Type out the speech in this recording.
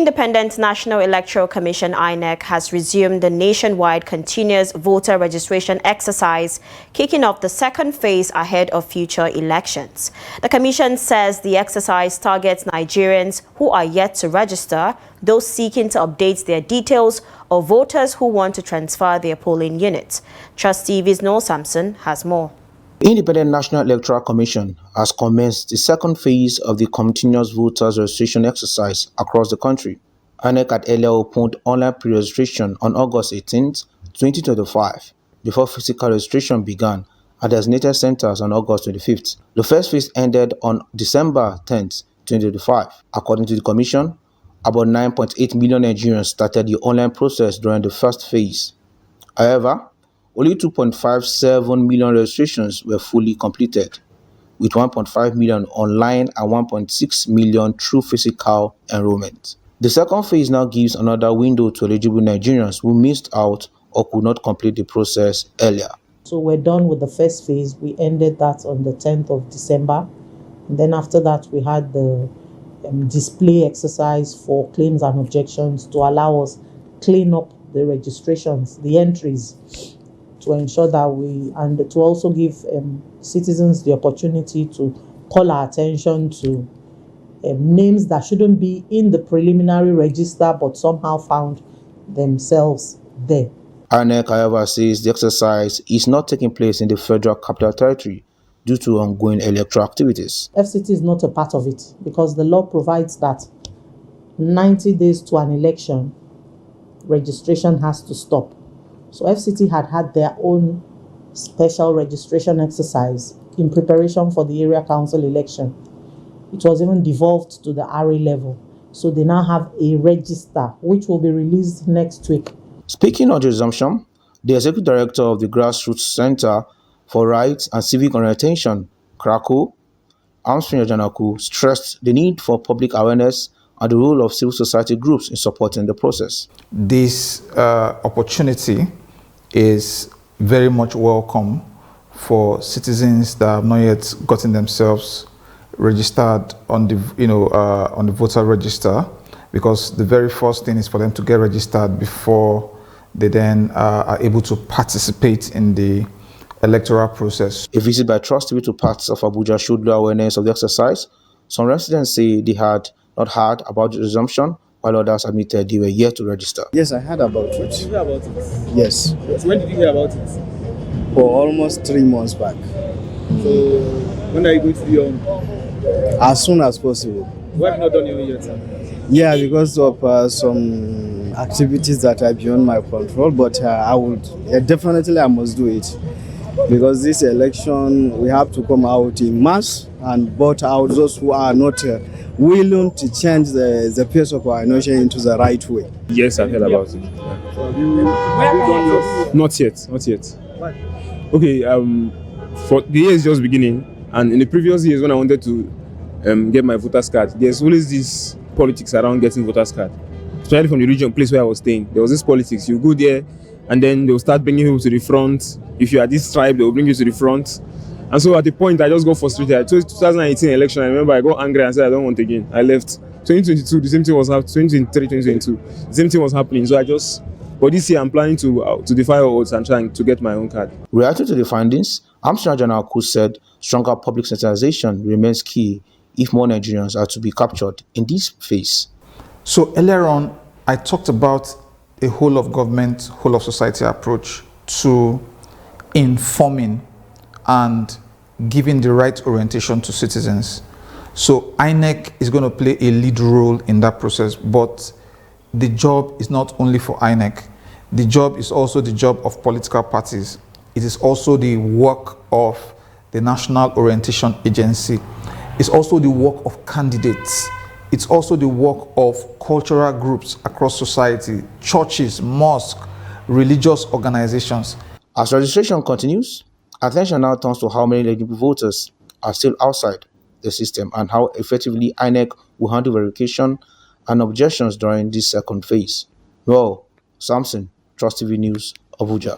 Independent National Electoral Commission INEC has resumed the nationwide continuous voter registration exercise, kicking off the second phase ahead of future elections. The commission says the exercise targets Nigerians who are yet to register, those seeking to update their details, or voters who want to transfer their polling units. Trust TV's Nuel Samson has more. The Independent National Electoral Commission has commenced the second phase of the continuous voters registration exercise across the country. INEC had earlier opened online pre-registration on August 18, 2025, before physical registration began at designated centers on August 25th. The first phase ended on December 10, 2025. According to the Commission, about 9.8 million Nigerians started the online process during the first phase. However, only 2.57 million registrations were fully completed, with 1.5 million online and 1.6 million through physical enrollment. The second phase now gives another window to eligible Nigerians who missed out or could not complete the process earlier. So we're done with the first phase. We ended that on the 10th of December. And then after that, we had the display exercise for claims and objections to allow us clean up the registrations, the entries, to ensure that and to also give citizens the opportunity to call our attention to names that shouldn't be in the preliminary register but somehow found themselves there. INEC, however, says the exercise is not taking place in the Federal Capital Territory due to ongoing electoral activities. FCT is not a part of it because the law provides that 90 days to an election, registration has to stop. So FCT had their own special registration exercise in preparation for the area council election. It was even devolved to the RA level. So they now have a register which will be released next week. Speaking of the resumption, the Executive Director of the Grassroots Center for Rights and Civic Orientation, Krakow, Samson, stressed the need for public awareness and the role of civil society groups in supporting the process. This opportunity is very much welcome for citizens that have not yet gotten themselves registered on the voter register, because the very first thing is for them to get registered before they then are able to participate in the electoral process. A visit by Trust TV to parts of Abuja showed low awareness of the exercise. Some residents say they had not heard about the resumption, while others admitted they were yet to register. Yes, I heard about it. Did you hear about it? Yes. When did you hear about it? For almost 3 months back. So, when are you going to do your own? As soon as possible. Why have you not done your own yet, sir? Yeah, because of some activities that are beyond my control, but I must do it. Because this election, we have to come out in mass and vote out those who are not willing to change the pace of our nation into the right way. Yes, I've heard about it. Yeah. So have you done yours? Not yet. Why? Okay, for the year is just beginning, and in the previous years when I wanted to get my voter's card, there's always this politics around getting voter's card. Especially from the region place where I was staying, there was this politics. You go there, and then they'll start bringing you to the front. If you are this tribe, they'll bring you to the front. And so at the point, I just got frustrated. 2018 election, I remember I got angry and said, I don't want again. I left. 2022, the same thing was happening. 2023, 2022, the same thing was happening. So but this year I'm planning to defy all odds and trying to get my own card. Reacting to the findings, Samson said stronger public sensitization remains key if more Nigerians are to be captured in this phase. So earlier on, I talked about a whole of government, whole of society approach to informing and giving the right orientation to citizens. So INEC is going to play a lead role in that process, but the job is not only for INEC. The job is also the job of political parties. It is also the work of the National Orientation Agency. It's also the work of candidates. It's also the work of cultural groups across society, churches, mosques, religious organizations. As registration continues, attention now turns to how many eligible voters are still outside the system and how effectively INEC will handle verification and objections during this second phase. Nuel, Samson, Trust TV News, Abuja.